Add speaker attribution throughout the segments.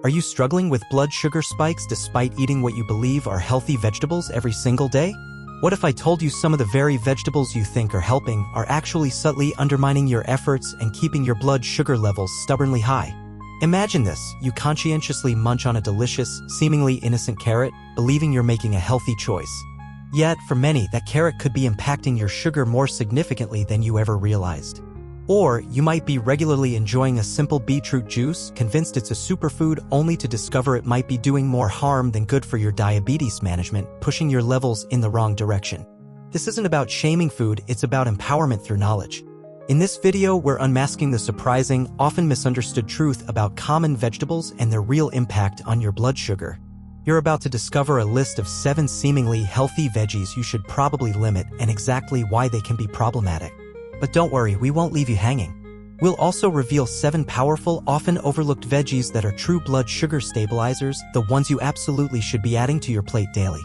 Speaker 1: Are you struggling with blood sugar spikes despite eating what you believe are healthy vegetables every single day? What if I told you some of the very vegetables you think are helping are actually subtly undermining your efforts and keeping your blood sugar levels stubbornly high? Imagine this: you conscientiously munch on a delicious, seemingly innocent carrot, believing you're making a healthy choice. Yet, for many, that carrot could be impacting your sugar more significantly than you ever realized. Or, you might be regularly enjoying a simple beetroot juice, convinced it's a superfood, only to discover it might be doing more harm than good for your diabetes management, pushing your levels in the wrong direction. This isn't about shaming food, it's about empowerment through knowledge. In this video, we're unmasking the surprising, often misunderstood truth about common vegetables and their real impact on your blood sugar. You're about to discover a list of 7 seemingly healthy veggies you should probably limit and exactly why they can be problematic. But don't worry, we won't leave you hanging. We'll also reveal 7 powerful, often overlooked veggies that are true blood sugar stabilizers, the ones you absolutely should be adding to your plate daily.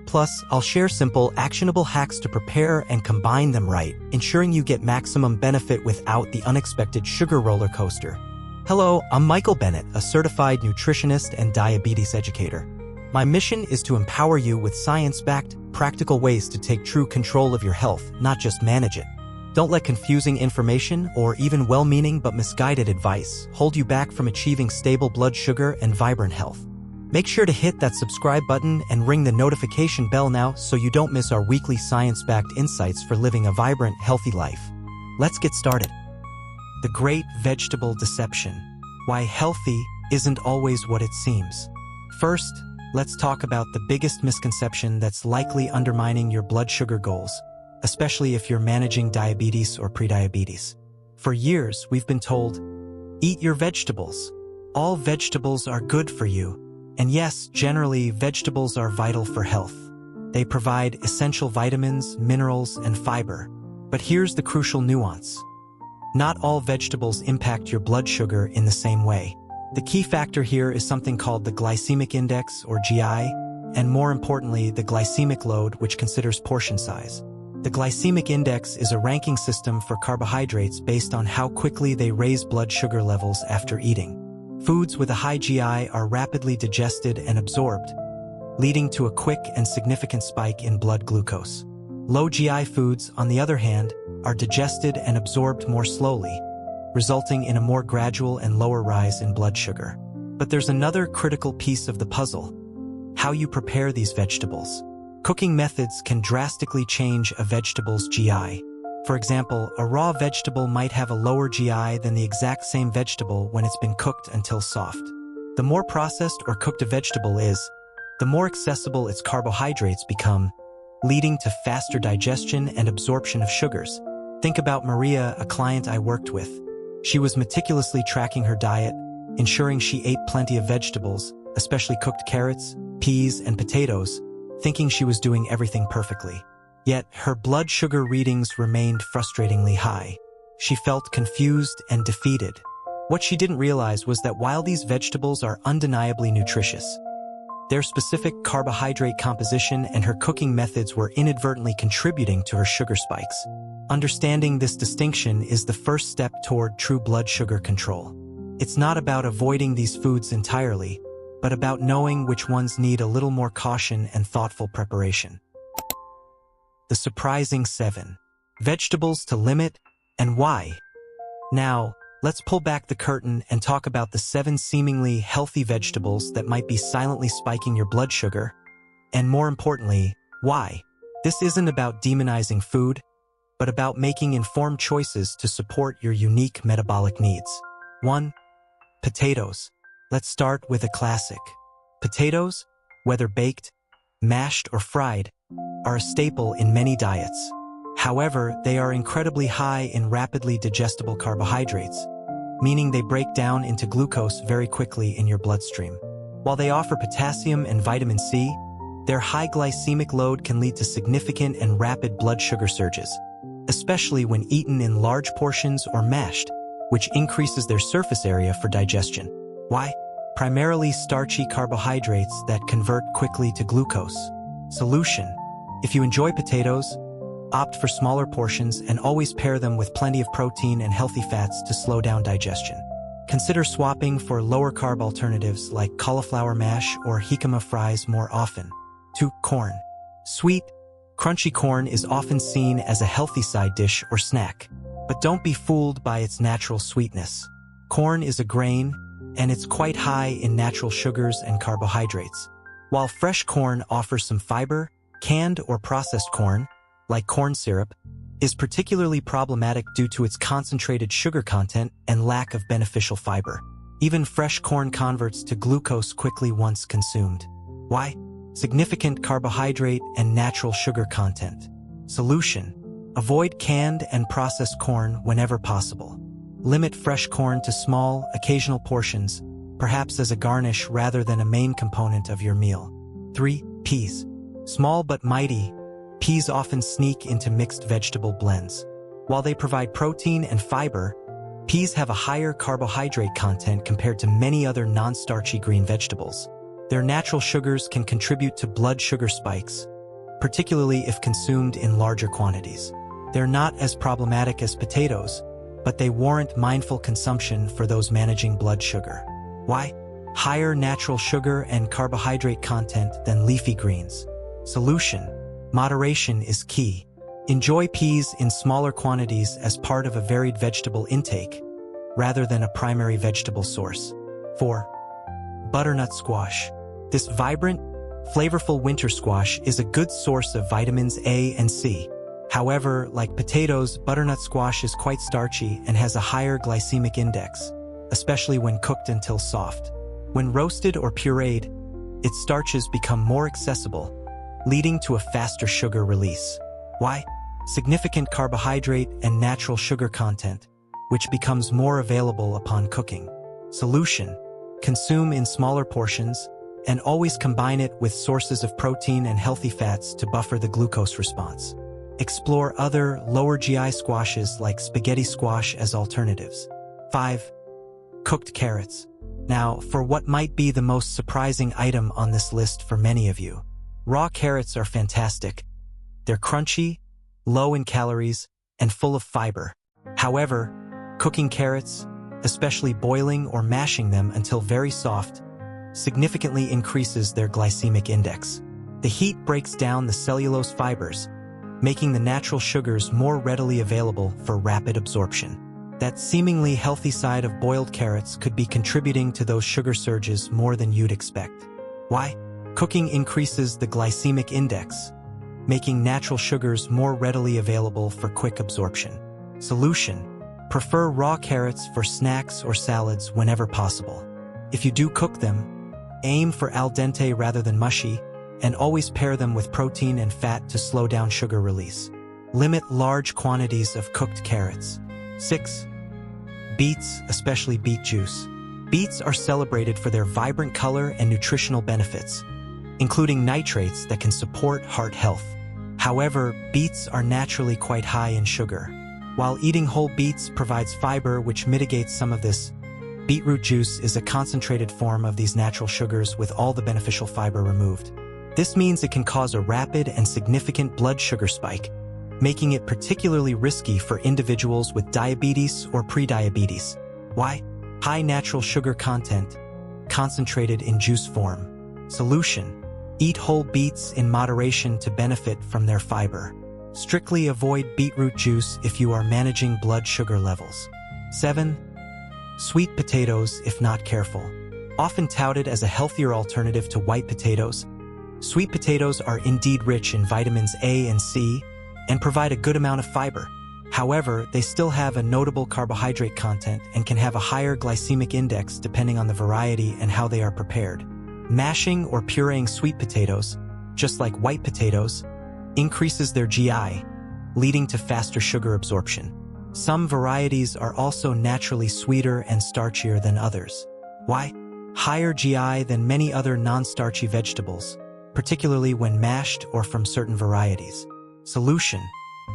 Speaker 1: Plus, I'll share simple, actionable hacks to prepare and combine them right, ensuring you get maximum benefit without the unexpected sugar roller coaster. Hello, I'm Michael Bennett, a certified nutritionist and diabetes educator. My mission is to empower you with science-backed, practical ways to take true control of your health, not just manage it. Don't let confusing information or even well-meaning but misguided advice hold you back from achieving stable blood sugar and vibrant health. Make sure to hit that subscribe button and ring the notification bell now so you don't miss our weekly science-backed insights for living a vibrant, healthy life. Let's get started. The Great Vegetable Deception: Why Healthy Isn't Always What It Seems. First, let's talk about the biggest misconception that's likely undermining your blood sugar goals, especially if you're managing diabetes or prediabetes. For years, we've been told, eat your vegetables. All vegetables are good for you. And yes, generally, vegetables are vital for health. They provide essential vitamins, minerals, and fiber. But here's the crucial nuance. Not all vegetables impact your blood sugar in the same way. The key factor here is something called the glycemic index, or GI, and more importantly, the glycemic load, which considers portion size. The glycemic index is a ranking system for carbohydrates based on how quickly they raise blood sugar levels after eating. Foods with a high GI are rapidly digested and absorbed, leading to a quick and significant spike in blood glucose. Low GI foods, on the other hand, are digested and absorbed more slowly, resulting in a more gradual and lower rise in blood sugar. But there's another critical piece of the puzzle: how you prepare these vegetables. Cooking methods can drastically change a vegetable's GI. For example, a raw vegetable might have a lower GI than the exact same vegetable when it's been cooked until soft. The more processed or cooked a vegetable is, the more accessible its carbohydrates become, leading to faster digestion and absorption of sugars. Think about Maria, a client I worked with. She was meticulously tracking her diet, ensuring she ate plenty of vegetables, especially cooked carrots, peas, and potatoes, thinking she was doing everything perfectly. Yet, her blood sugar readings remained frustratingly high. She felt confused and defeated. What she didn't realize was that while these vegetables are undeniably nutritious, their specific carbohydrate composition and her cooking methods were inadvertently contributing to her sugar spikes. Understanding this distinction is the first step toward true blood sugar control. It's not about avoiding these foods entirely, but about knowing which ones need a little more caution and thoughtful preparation. The surprising 7 vegetables to limit, and why. Now, let's pull back the curtain and talk about the 7 seemingly healthy vegetables that might be silently spiking your blood sugar, and more importantly, why. This isn't about demonizing food, but about making informed choices to support your unique metabolic needs. 1. Potatoes. Let's start with a classic. Potatoes, whether baked, mashed, or fried, are a staple in many diets. However, they are incredibly high in rapidly digestible carbohydrates, meaning they break down into glucose very quickly in your bloodstream. While they offer potassium and vitamin C, their high glycemic load can lead to significant and rapid blood sugar surges, especially when eaten in large portions or mashed, which increases their surface area for digestion. Why? Primarily starchy carbohydrates that convert quickly to glucose. Solution: if you enjoy potatoes, opt for smaller portions and always pair them with plenty of protein and healthy fats to slow down digestion. Consider swapping for lower-carb alternatives like cauliflower mash or jicama fries more often. 2. Corn. Sweet, crunchy corn is often seen as a healthy side dish or snack, but don't be fooled by its natural sweetness. Corn is a grain, and it's quite high in natural sugars and carbohydrates. While fresh corn offers some fiber, canned or processed corn, like corn syrup, is particularly problematic due to its concentrated sugar content and lack of beneficial fiber. Even fresh corn converts to glucose quickly once consumed. Why? Significant carbohydrate and natural sugar content. Solution: avoid canned and processed corn whenever possible. Limit fresh corn to small, occasional portions, perhaps as a garnish rather than a main component of your meal. 3. Peas. Small but mighty, peas often sneak into mixed vegetable blends. While they provide protein and fiber, peas have a higher carbohydrate content compared to many other non-starchy green vegetables. Their natural sugars can contribute to blood sugar spikes, particularly if consumed in larger quantities. They're not as problematic as potatoes, but they warrant mindful consumption for those managing blood sugar. Why? Higher natural sugar and carbohydrate content than leafy greens. Solution: moderation is key. Enjoy peas in smaller quantities as part of a varied vegetable intake, rather than a primary vegetable source. 4. Butternut squash. This vibrant, flavorful winter squash is a good source of vitamins A and C. However, like potatoes, butternut squash is quite starchy and has a higher glycemic index, especially when cooked until soft. When roasted or pureed, its starches become more accessible, leading to a faster sugar release. Why? Significant carbohydrate and natural sugar content, which becomes more available upon cooking. Solution: consume in smaller portions, and always combine it with sources of protein and healthy fats to buffer the glucose response. Explore other, lower GI squashes like spaghetti squash as alternatives. 5. Cooked carrots. Now, for what might be the most surprising item on this list for many of you. Raw carrots are fantastic. They're crunchy, low in calories, and full of fiber. However, cooking carrots, especially boiling or mashing them until very soft, significantly increases their glycemic index. The heat breaks down the cellulose fibers, making the natural sugars more readily available for rapid absorption. That seemingly healthy side of boiled carrots could be contributing to those sugar surges more than you'd expect. Why? Cooking increases the glycemic index, making natural sugars more readily available for quick absorption. Solution: prefer raw carrots for snacks or salads whenever possible. If you do cook them, aim for al dente rather than mushy, and always pair them with protein and fat to slow down sugar release. Limit large quantities of cooked carrots. 6. Beets, especially beet juice. Beets are celebrated for their vibrant color and nutritional benefits, including nitrates that can support heart health. However, beets are naturally quite high in sugar. While eating whole beets provides fiber which mitigates some of this, beetroot juice is a concentrated form of these natural sugars with all the beneficial fiber removed. This means it can cause a rapid and significant blood sugar spike, making it particularly risky for individuals with diabetes or prediabetes. Why? High natural sugar content, concentrated in juice form. Solution: eat whole beets in moderation to benefit from their fiber. Strictly avoid beetroot juice if you are managing blood sugar levels. 7. Sweet potatoes if not careful. Often touted as a healthier alternative to white potatoes, sweet potatoes are indeed rich in vitamins A and C and provide a good amount of fiber. However, they still have a notable carbohydrate content and can have a higher glycemic index depending on the variety and how they are prepared. Mashing or pureeing sweet potatoes, just like white potatoes, increases their GI, leading to faster sugar absorption. Some varieties are also naturally sweeter and starchier than others. Why? Higher GI than many other non-starchy vegetables, particularly when mashed or from certain varieties. Solution: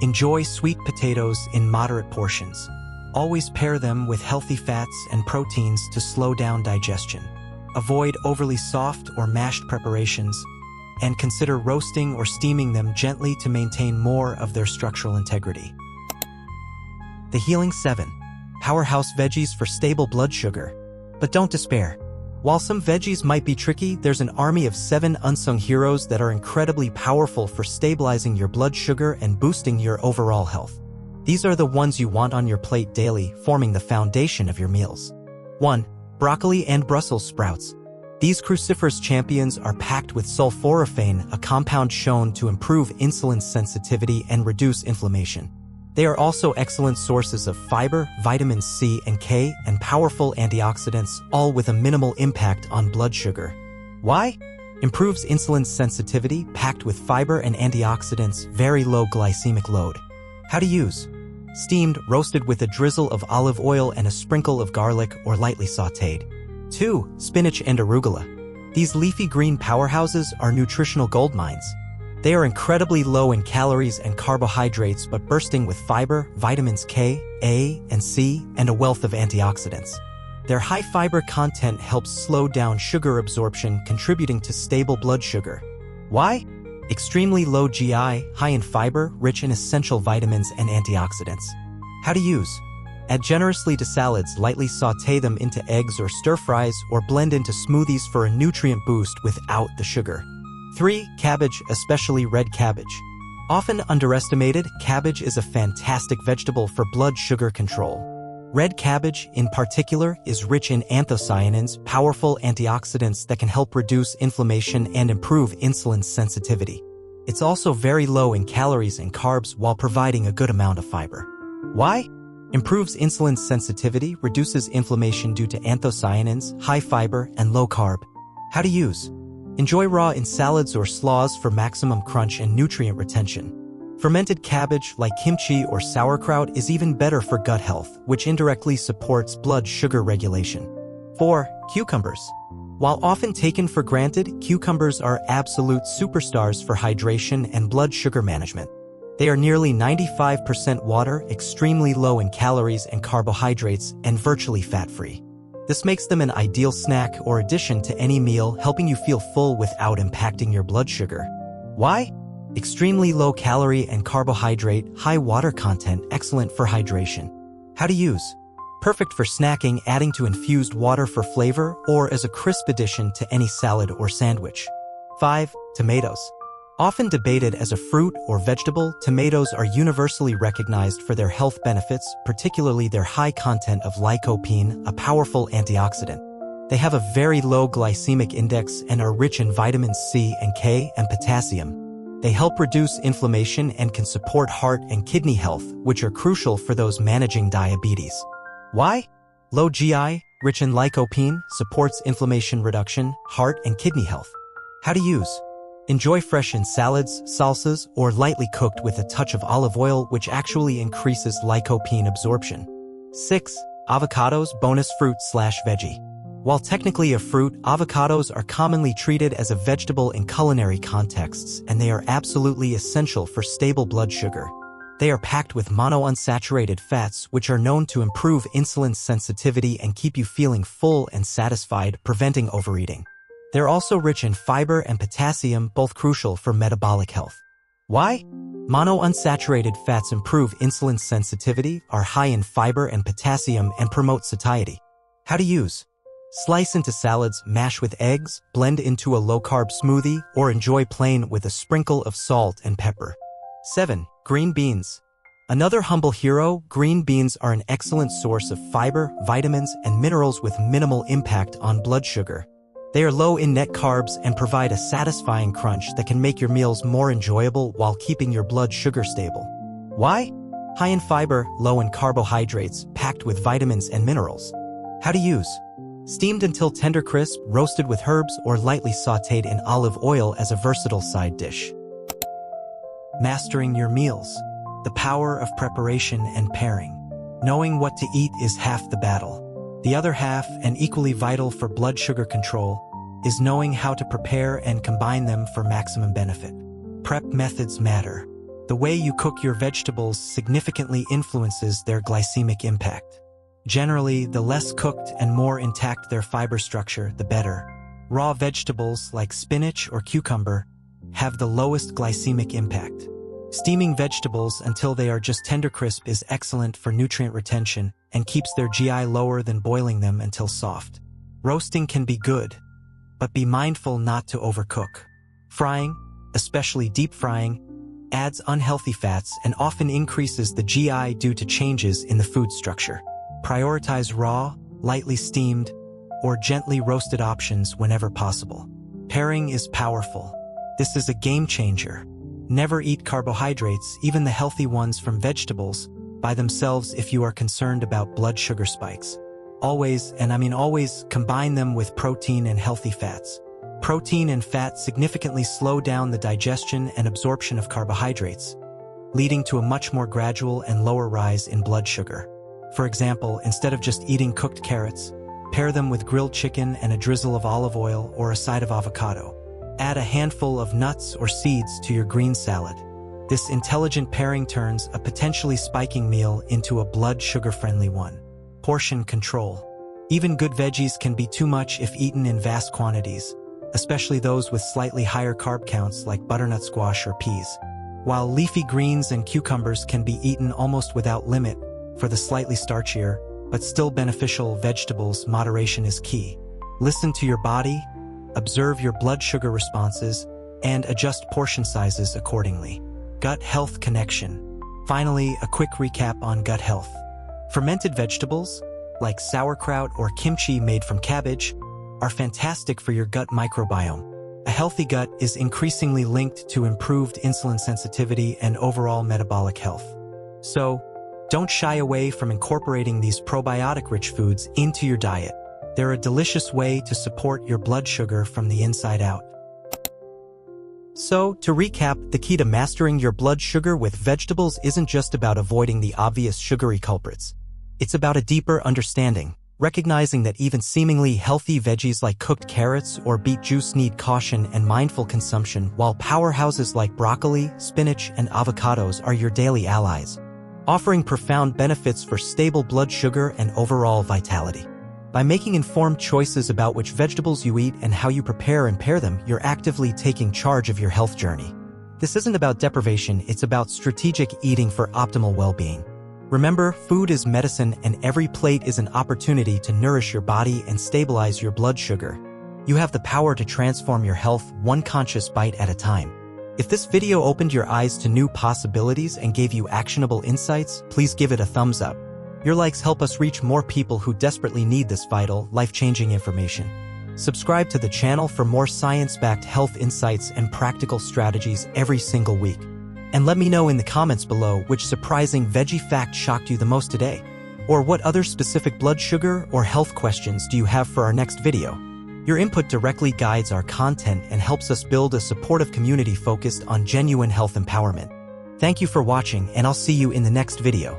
Speaker 1: enjoy sweet potatoes in moderate portions. Always pair them with healthy fats and proteins to slow down digestion. Avoid overly soft or mashed preparations, and consider roasting or steaming them gently to maintain more of their structural integrity. The Healing 7. Powerhouse Veggies for stable blood sugar. But don't despair. While some veggies might be tricky, there's an army of 7 unsung heroes that are incredibly powerful for stabilizing your blood sugar and boosting your overall health. These are the ones you want on your plate daily, forming the foundation of your meals. 1. Broccoli and Brussels sprouts. These cruciferous champions are packed with sulforaphane, a compound shown to improve insulin sensitivity and reduce inflammation. They are also excellent sources of fiber, vitamins C and K, and powerful antioxidants, all with a minimal impact on blood sugar. Why? Improves insulin sensitivity, packed with fiber and antioxidants, very low glycemic load. How to use? Steamed, roasted with a drizzle of olive oil and a sprinkle of garlic, or lightly sautéed. 2. Spinach and arugula. These leafy green powerhouses are nutritional goldmines. They are incredibly low in calories and carbohydrates but bursting with fiber, vitamins K, A, and C, and a wealth of antioxidants. Their high fiber content helps slow down sugar absorption, contributing to stable blood sugar. Why? Extremely low GI, high in fiber, rich in essential vitamins and antioxidants. How to use? Add generously to salads, lightly sauté them into eggs or stir-fries, or blend into smoothies for a nutrient boost without the sugar. 3. Cabbage, especially red cabbage. Often underestimated, cabbage is a fantastic vegetable for blood sugar control. Red cabbage, in particular, is rich in anthocyanins, powerful antioxidants that can help reduce inflammation and improve insulin sensitivity. It's also very low in calories and carbs while providing a good amount of fiber. Why? Improves insulin sensitivity, reduces inflammation due to anthocyanins, high fiber, and low carb. How to use? Enjoy raw in salads or slaws for maximum crunch and nutrient retention. Fermented cabbage, like kimchi or sauerkraut, is even better for gut health, which indirectly supports blood sugar regulation. 4. Cucumbers. While often taken for granted, cucumbers are absolute superstars for hydration and blood sugar management. They are nearly 95% water, extremely low in calories and carbohydrates, and virtually fat-free. This makes them an ideal snack or addition to any meal, helping you feel full without impacting your blood sugar. Why? Extremely low calorie and carbohydrate, high water content, excellent for hydration. How to use? Perfect for snacking, adding to infused water for flavor, or as a crisp addition to any salad or sandwich. 5. Tomatoes. Often debated as a fruit or vegetable, tomatoes are universally recognized for their health benefits, particularly their high content of lycopene, a powerful antioxidant. They have a very low glycemic index and are rich in vitamins C and K and potassium. They help reduce inflammation and can support heart and kidney health, which are crucial for those managing diabetes. Why? Low GI, rich in lycopene, supports inflammation reduction, heart and kidney health. How to use? Enjoy fresh in salads, salsas, or lightly cooked with a touch of olive oil, which actually increases lycopene absorption. 6. Avocados, bonus fruit/veggie. While technically a fruit, avocados are commonly treated as a vegetable in culinary contexts, and they are absolutely essential for stable blood sugar. They are packed with monounsaturated fats, which are known to improve insulin sensitivity and keep you feeling full and satisfied, preventing overeating. They're also rich in fiber and potassium, both crucial for metabolic health. Why? Monounsaturated fats improve insulin sensitivity, are high in fiber and potassium, and promote satiety. How to use? Slice into salads, mash with eggs, blend into a low-carb smoothie, or enjoy plain with a sprinkle of salt and pepper. 7. Green beans. Another humble hero, green beans are an excellent source of fiber, vitamins, and minerals with minimal impact on blood sugar. They are low in net carbs and provide a satisfying crunch that can make your meals more enjoyable while keeping your blood sugar stable. Why? High in fiber, low in carbohydrates, packed with vitamins and minerals. How to use? Steamed until tender crisp, roasted with herbs, or lightly sautéed in olive oil as a versatile side dish. Mastering your meals. The power of preparation and pairing. Knowing what to eat is half the battle. The other half, and equally vital for blood sugar control, is knowing how to prepare and combine them for maximum benefit. Prep methods matter. The way you cook your vegetables significantly influences their glycemic impact. Generally, the less cooked and more intact their fiber structure, the better. Raw vegetables like spinach or cucumber have the lowest glycemic impact. Steaming vegetables until they are just tender crisp is excellent for nutrient retention and keeps their GI lower than boiling them until soft. Roasting can be good, but be mindful not to overcook. Frying, especially deep frying, adds unhealthy fats and often increases the GI due to changes in the food structure. Prioritize raw, lightly steamed, or gently roasted options whenever possible. Pairing is powerful. This is a game changer. Never eat carbohydrates, even the healthy ones from vegetables, by themselves if you are concerned about blood sugar spikes. Always, and I mean always, combine them with protein and healthy fats. Protein and fat significantly slow down the digestion and absorption of carbohydrates, leading to a much more gradual and lower rise in blood sugar. For example, instead of just eating cooked carrots, pair them with grilled chicken and a drizzle of olive oil or a side of avocado. Add a handful of nuts or seeds to your green salad. This intelligent pairing turns a potentially spiking meal into a blood sugar-friendly one. Portion control. Even good veggies can be too much if eaten in vast quantities, especially those with slightly higher carb counts like butternut squash or peas. While leafy greens and cucumbers can be eaten almost without limit for the slightly starchier, but still beneficial vegetables, moderation is key. Listen to your body, observe your blood sugar responses, and adjust portion sizes accordingly. Gut health connection. Finally, a quick recap on gut health. Fermented vegetables, like sauerkraut or kimchi made from cabbage, are fantastic for your gut microbiome. A healthy gut is increasingly linked to improved insulin sensitivity and overall metabolic health. So, don't shy away from incorporating these probiotic-rich foods into your diet. They're a delicious way to support your blood sugar from the inside out. So, to recap, the key to mastering your blood sugar with vegetables isn't just about avoiding the obvious sugary culprits. It's about a deeper understanding, recognizing that even seemingly healthy veggies like cooked carrots or beet juice need caution and mindful consumption, while powerhouses like broccoli, spinach, and avocados are your daily allies, offering profound benefits for stable blood sugar and overall vitality. By making informed choices about which vegetables you eat and how you prepare and pair them, you're actively taking charge of your health journey. This isn't about deprivation, it's about strategic eating for optimal well-being. Remember, food is medicine and every plate is an opportunity to nourish your body and stabilize your blood sugar. You have the power to transform your health one conscious bite at a time. If this video opened your eyes to new possibilities and gave you actionable insights, please give it a thumbs up. Your likes help us reach more people who desperately need this vital, life-changing information. Subscribe to the channel for more science-backed health insights and practical strategies every single week. And let me know in the comments below which surprising veggie fact shocked you the most today. Or what other specific blood sugar or health questions do you have for our next video? Your input directly guides our content and helps us build a supportive community focused on genuine health empowerment. Thank you for watching, and I'll see you in the next video.